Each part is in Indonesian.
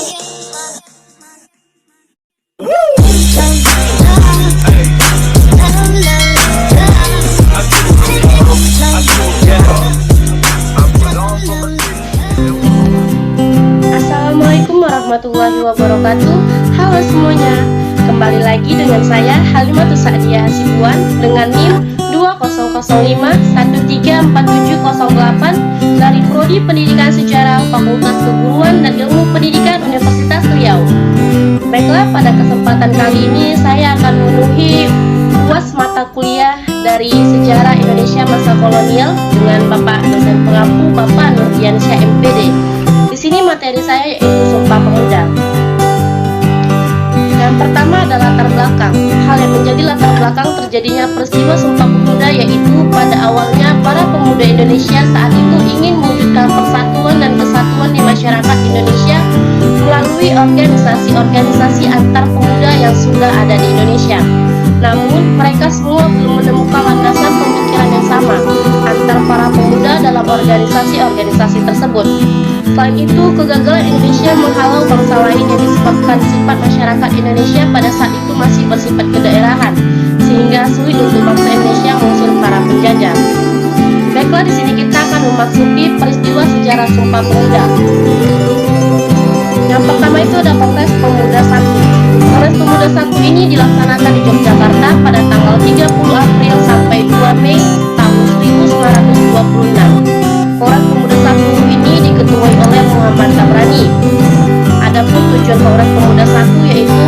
Assalamualaikum warahmatullahi wabarakatuh. Halo semuanya, kembali lagi dengan saya Halimatus Sa'diyah Hasibuan dengan NIM 2005134708 dari Prodi Pendidikan Sejarah Fakultas Keguruan dan Ilmu Pendidikan Universitas Riau. Baiklah, pada kesempatan kali ini saya akan memenuhi UAS mata kuliah dari Sejarah Indonesia Masa Kolonial dengan Bapak dosen pengampu Bapak Nurdiansyah MPD. Di sini materi saya yaitu Sumpah Pemuda. Yang pertama adalah latar belakang. Hal yang menjadi latar belakang terjadinya peristiwa Sumpah Pemuda yaitu pada awalnya para pemuda Indonesia saat itu ingin mewujudkan persatuan dan kesatuan di masyarakat Indonesia melalui organisasi-organisasi antar pemuda yang sudah ada di Indonesia. Namun mereka semua belum menemukan landasan pemikiran yang sama antar para pemuda dalam organisasi-organisasi tersebut. Selain itu, kegagalan Indonesia menghalau bangsa lain yang disebabkan sifat masyarakat Indonesia pada saat itu masih bersifat kedaerahan, sehingga sulit untuk bangsa Indonesia mengusir para penjajah. Baiklah, di sini kita akan memasuki peristiwa sejarah Sumpah Pemuda. Yang pertama itu ada Kongres Pemuda 1. Kongres Pemuda 1 ini dilaksanakan di Yogyakarta pada tanggal 30 April sampai 2 Mei tahun 1926. Kongres Pemuda 1 ini diketuai oleh Muhammad Tabrani. Adapun tujuan Kongres Pemuda 1 yaitu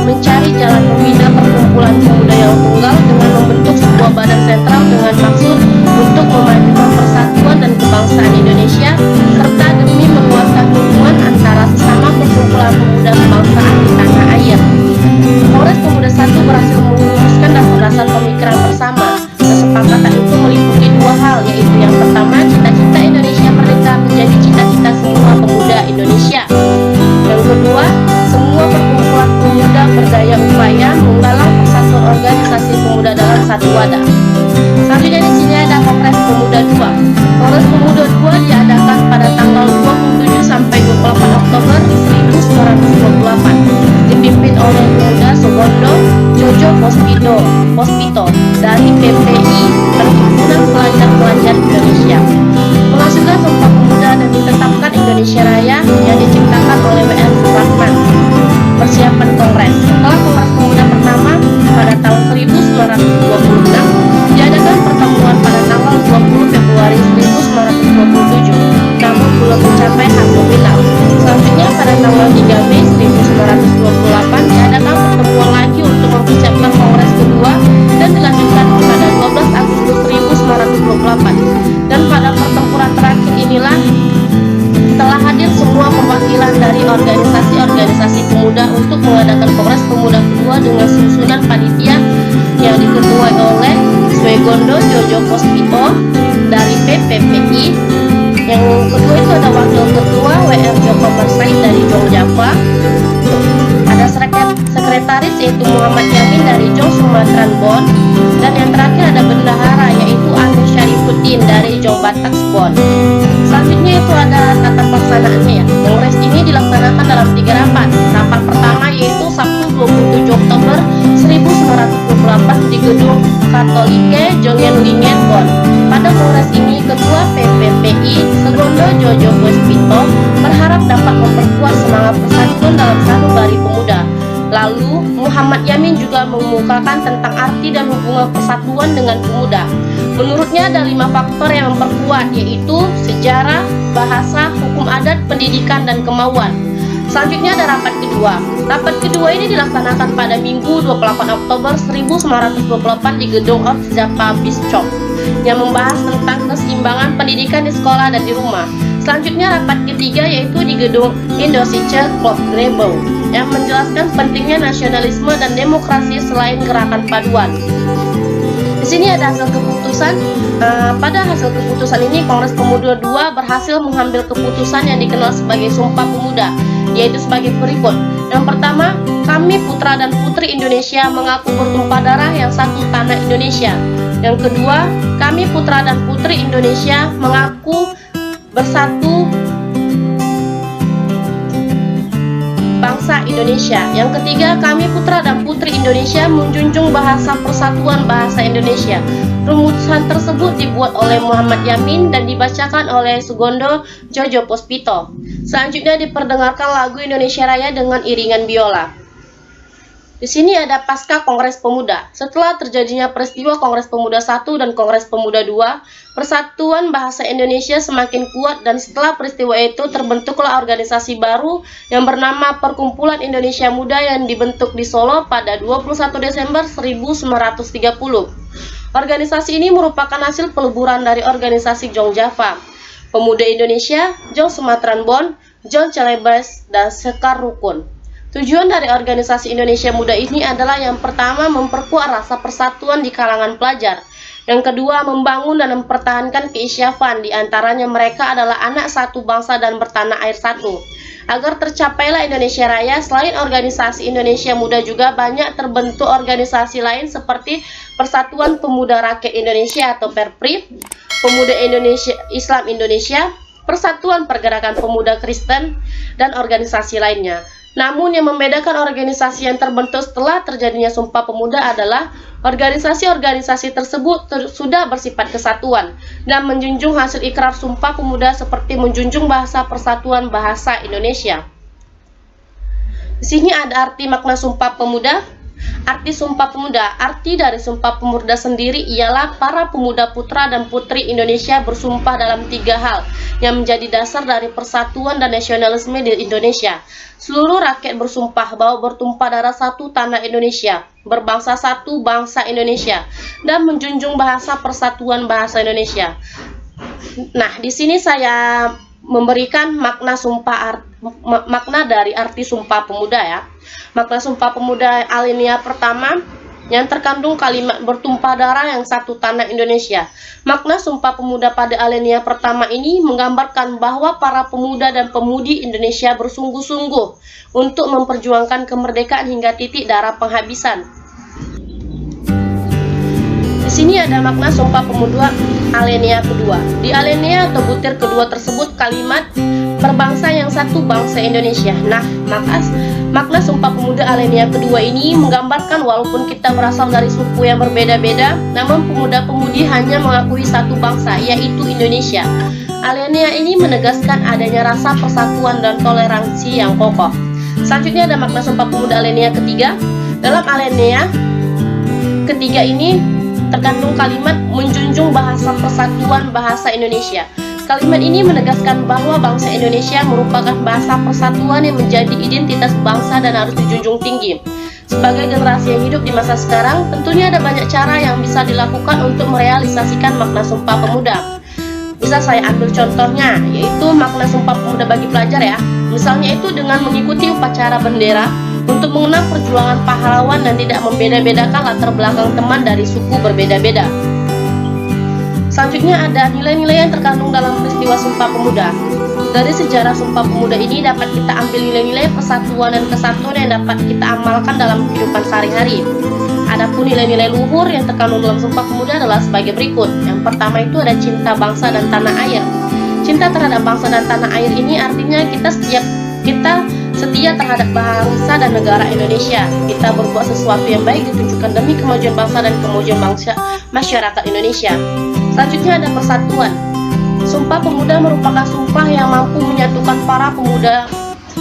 mencari jalan membina perkumpulan pemuda yang tunggal dengan membentuk sebuah badan sentral dengan maksud untuk memajukan persatuan dan kebangsaan Indonesia serta demi menguatkan hubungan antara sesama perkumpulan pemuda kebangsaan di tanah air. Kongres Pemuda 1 berhasil merumuskan dasar-dasar pemikiran bersama. Kesepakatan itu meliputi dua hal, yaitu yang pertama, cita-cita Indonesia merdeka menjadi cita-cita semua pemuda Indonesia. Yang kedua, semua perkumpulan pemuda berdaya upaya menggalang persatuan organisasi pemuda dalam satu wadah. Selanjutnya di sini ada Kongres Pemuda 2. Kongres Pemuda 2 diadakan pada tanggal 27 sampai 28 Oktober 1928, dipimpin oleh pemuda Sugondo Jojo Pospito dari PPI Perhimpunan Pelajar-Pelajar Indonesia. Menghasilkan Sumpah Pemuda dan ditetapkan Indonesia Raya yang diciptakan oleh W.R. Supratman. Persiapan Kongres. Setelah Kongres Pemuda pertama pada tahun 1926 diadakan pertemuan pada tanggal 20 Februari 1927, namun belum mencapai hasil final. Selanjutnya pada tanggal 3 Mei 1928 diadakan pertemuan lagi untuk mempersiapkan Kongres kedua dan dilanjutkan pada 12 Agustus 1928. Dan pada pertempuran terakhir inilah telah hadir semua perwakilan dari organisasi-organisasi pemuda untuk mengadakan Kongres Pemuda kedua dengan susunan panitia yang diketuai oleh Sugondo Jojo Pospito dari PPPI. Yang kedua itu ada wakil ketua W.R. Joko Persaid dari Jogjawa. Ada sekretaris yaitu Muhammad Yamin dari Jong Sumatran Bon. Dan yang terakhir ada bendahara yaitu Anu Syarifuddin dari Jong Batak Bon. Selanjutnya itu ada tata pelaksanaannya ya. Kongres ini dilaksanakan dalam 3 rapat. Rapat pertama yaitu Sabtu 27 Oktober 1928 di Gedung Katolike Jongenlingen Bon. Pada kongres ini Ketua PPPI Sugondo Jojo Pospito berharap dapat memperkuat semangat persatuan dalam sanubari pemuda. Lalu Muhammad Yamin juga mengemukakan tentang arti dan hubungan persatuan dengan pemuda. Menurutnya ada 5 faktor yang memperkuat, yaitu sejarah, bahasa, hukum adat, pendidikan, dan kemauan. Selanjutnya ada rapat kedua. Rapat kedua ini dilaksanakan pada Minggu 28 Oktober 1928 di Gedung Orzapa Bischop yang membahas tentang keseimbangan pendidikan di sekolah dan di rumah. Selanjutnya rapat ketiga yaitu di Gedung Indosice Klok Grebo yang menjelaskan pentingnya nasionalisme dan demokrasi selain gerakan paduan. Di sini ada hasil keputusan. Pada hasil keputusan ini Kongres Pemuda 2 berhasil mengambil keputusan yang dikenal sebagai Sumpah Pemuda, yaitu sebagai berikut. Yang pertama, kami putra dan putri Indonesia mengaku bertumpah darah yang satu tanah Indonesia. Yang kedua, kami putra dan putri Indonesia mengaku bersatu Indonesia. Yang ketiga, kami putra dan putri Indonesia menjunjung bahasa persatuan bahasa Indonesia. Rumusan tersebut dibuat oleh Muhammad Yamin dan dibacakan oleh Sugondo Jojo Puspito. Selanjutnya diperdengarkan lagu Indonesia Raya dengan iringan biola. Di sini ada pasca Kongres Pemuda. Setelah terjadinya peristiwa Kongres Pemuda I dan Kongres Pemuda II, persatuan bahasa Indonesia semakin kuat dan setelah peristiwa itu terbentuklah organisasi baru yang bernama Perkumpulan Indonesia Muda yang dibentuk di Solo pada 21 Desember 1930. Organisasi ini merupakan hasil peleburan dari organisasi Jong Java, Pemuda Indonesia, Jong Sumatran Bon, Jong Celebes, dan Sekar Rukun. Tujuan dari organisasi Indonesia Muda ini adalah yang pertama memperkuat rasa persatuan di kalangan pelajar. Yang kedua, membangun dan mempertahankan keisyafan, di antaranya mereka adalah anak satu bangsa dan bertanah air satu. Agar tercapailah Indonesia Raya, selain organisasi Indonesia Muda juga banyak terbentuk organisasi lain seperti Persatuan Pemuda Rakyat Indonesia atau Perpri, Pemuda Indonesia Islam Indonesia, Persatuan Pergerakan Pemuda Kristen, dan organisasi lainnya. Namun yang membedakan organisasi yang terbentuk setelah terjadinya Sumpah Pemuda adalah organisasi-organisasi tersebut sudah bersifat kesatuan dan menjunjung hasil ikrar Sumpah Pemuda seperti menjunjung bahasa persatuan bahasa Indonesia. Di sini ada arti makna Sumpah Pemuda. Arti Sumpah Pemuda. Arti dari Sumpah Pemuda sendiri ialah para pemuda putra dan putri Indonesia bersumpah dalam 3 hal yang menjadi dasar dari persatuan dan nasionalisme di Indonesia. Seluruh rakyat bersumpah bahwa bertumpah darah satu tanah Indonesia, berbangsa satu bangsa Indonesia, dan menjunjung bahasa persatuan bahasa Indonesia. Nah, di sini saya memberikan makna makna dari arti Sumpah Pemuda ya. Makna Sumpah Pemuda alinea pertama yang terkandung kalimat bertumpah darah yang satu tanah Indonesia. Makna Sumpah Pemuda pada alinea pertama ini menggambarkan bahwa para pemuda dan pemudi Indonesia bersungguh-sungguh untuk memperjuangkan kemerdekaan hingga titik darah penghabisan. Di sini ada makna Sumpah Pemuda alinea kedua. Di alinea atau butir kedua tersebut kalimat berbangsa yang satu bangsa Indonesia. Nah, makna Sumpah Pemuda alinea kedua ini menggambarkan walaupun kita berasal dari suku yang berbeda-beda, namun pemuda-pemudi hanya mengakui satu bangsa, yaitu Indonesia. Alinea ini menegaskan adanya rasa persatuan dan toleransi yang kokoh. Selanjutnya ada makna Sumpah Pemuda alinea ketiga. Dalam alinea ketiga ini terkandung kalimat menjunjung bahasa persatuan bahasa Indonesia. Kalimat ini menegaskan bahwa bangsa Indonesia merupakan bahasa persatuan yang menjadi identitas bangsa dan harus dijunjung tinggi. Sebagai generasi yang hidup di masa sekarang, tentunya ada banyak cara yang bisa dilakukan untuk merealisasikan makna Sumpah Pemuda. Bisa saya ambil contohnya, yaitu makna Sumpah Pemuda bagi pelajar ya. Misalnya itu dengan mengikuti upacara bendera untuk mengenang perjuangan pahlawan dan tidak membeda-bedakan latar belakang teman dari suku berbeda-beda. Selanjutnya ada nilai-nilai yang terkandung dalam peristiwa Sumpah Pemuda. Dari sejarah Sumpah Pemuda ini dapat kita ambil nilai-nilai persatuan dan kesatuan yang dapat kita amalkan dalam kehidupan sehari-hari. Adapun nilai-nilai luhur yang terkandung dalam Sumpah Pemuda adalah sebagai berikut. Yang pertama itu ada cinta bangsa dan tanah air. Cinta terhadap bangsa dan tanah air ini artinya kita setia terhadap bangsa dan negara Indonesia. Kita berbuat sesuatu yang baik ditunjukkan demi kemajuan bangsa dan kemajuan masyarakat Indonesia. Selanjutnya ada persatuan. Sumpah Pemuda merupakan sumpah yang mampu menyatukan para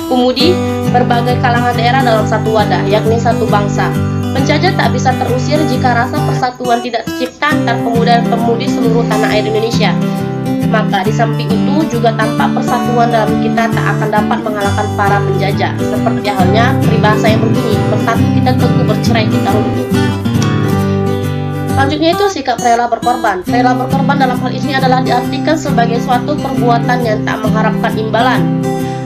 pemudi berbagai kalangan daerah dalam satu wadah, yakni satu bangsa. Penjajah tak bisa terusir jika rasa persatuan tidak tercipta antar pemuda dan pemudi seluruh tanah air Indonesia. Maka di samping itu juga tanpa persatuan dalam kita tak akan dapat mengalahkan para penjajah. Seperti halnya peribahasa yang berbunyi, bersatu kita teguh, bercerai kita runtuh. Selanjutnya itu sikap rela berkorban. Rela berkorban dalam hal ini adalah diartikan sebagai suatu perbuatan yang tak mengharapkan imbalan.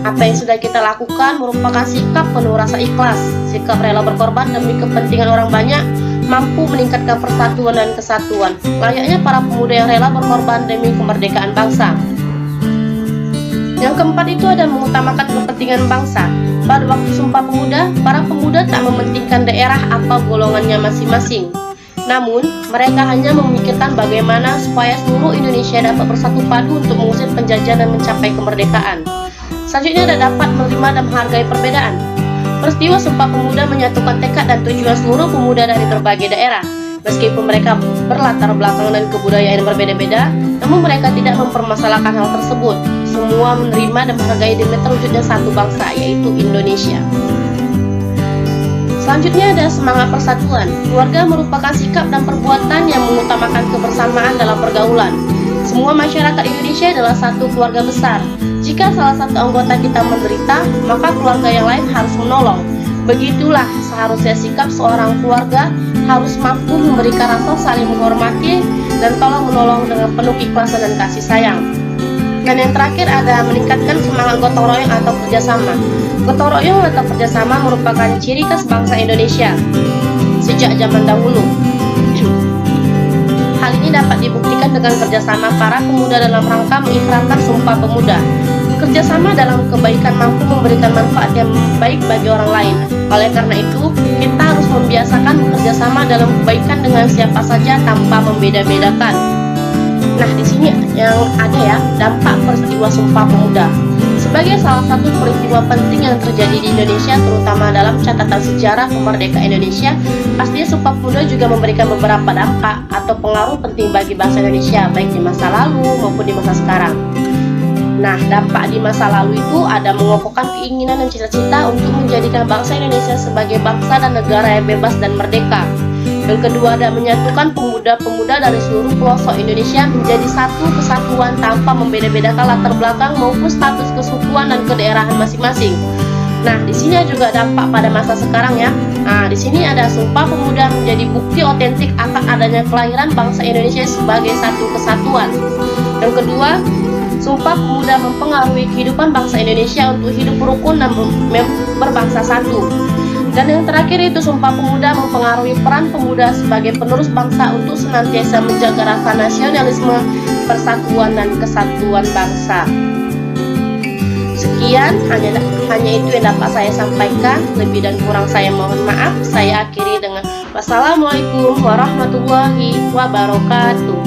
Apa yang sudah kita lakukan merupakan sikap penuh rasa ikhlas. Sikap rela berkorban demi kepentingan orang banyak mampu meningkatkan persatuan dan kesatuan, layaknya para pemuda yang rela berkorban demi kemerdekaan bangsa. Yang keempat itu ada mengutamakan kepentingan bangsa. Pada waktu Sumpah Pemuda, para pemuda tak mementingkan daerah atau golongannya masing-masing. Namun, mereka hanya memikirkan bagaimana supaya seluruh Indonesia dapat bersatu padu untuk mengusir penjajahan dan mencapai kemerdekaan. Selanjutnya ada dapat menerima dan menghargai perbedaan. Peristiwa Sumpah Pemuda menyatukan tekad dan tujuan seluruh pemuda dari berbagai daerah. Meskipun mereka berlatar belakang dan kebudayaan yang berbeda-beda, namun mereka tidak mempermasalahkan hal tersebut. Semua menerima dan menghargai demi terwujudnya satu bangsa, yaitu Indonesia. Selanjutnya ada semangat persatuan. Keluarga merupakan sikap dan perbuatan yang mengutamakan kebersamaan dalam pergaulan. Semua masyarakat Indonesia adalah satu keluarga besar. Jika salah satu anggota kita menderita, maka keluarga yang lain harus menolong. Begitulah seharusnya sikap seorang keluarga, harus mampu memberikan rasa saling menghormati dan tolong menolong dengan penuh ikhlasan dan kasih sayang. Dan yang terakhir ada meningkatkan semangat gotong royong atau kerjasama. Gotong royong atau kerjasama merupakan ciri khas bangsa Indonesia sejak zaman dahulu. Hal ini dapat dibuktikan dengan kerjasama para pemuda dalam rangka mengikrarkan Sumpah Pemuda. Kerjasama dalam kebaikan mampu memberikan manfaat yang baik bagi orang lain. Oleh karena itu, kita harus membiasakan bekerjasama dalam kebaikan dengan siapa saja tanpa membeda-bedakan. Nah, di sini yang ada ya, dampak peristiwa Sumpah Pemuda. Sebagai salah satu peristiwa penting yang terjadi di Indonesia, terutama dalam catatan sejarah kemerdekaan Indonesia, pastinya Sumpah Pemuda juga memberikan beberapa dampak atau pengaruh penting bagi bangsa Indonesia, baik di masa lalu maupun di masa sekarang. Nah, dampak di masa lalu itu ada mengokohkan keinginan dan cita-cita untuk menjadikan bangsa Indonesia sebagai bangsa dan negara yang bebas dan merdeka. Yang kedua ada menyatukan pemuda-pemuda dari seluruh pelosok Indonesia menjadi satu kesatuan tanpa membeda-bedakan latar belakang maupun status kesukuan dan kedaerahan masing-masing. Nah, di sini juga dampak pada masa sekarang ya. Nah, di sini ada Sumpah Pemuda menjadi bukti otentik akan adanya kelahiran bangsa Indonesia sebagai satu kesatuan. Yang kedua, Sumpah Pemuda mempengaruhi kehidupan bangsa Indonesia untuk hidup rukun dan berbangsa satu. Dan yang terakhir itu Sumpah Pemuda mempengaruhi peran pemuda sebagai penerus bangsa untuk senantiasa menjaga rasa nasionalisme, persatuan dan kesatuan bangsa. Sekian, hanya itu yang dapat saya sampaikan. Lebih dan kurang saya mohon maaf. Saya akhiri dengan wassalamualaikum warahmatullahi wabarakatuh.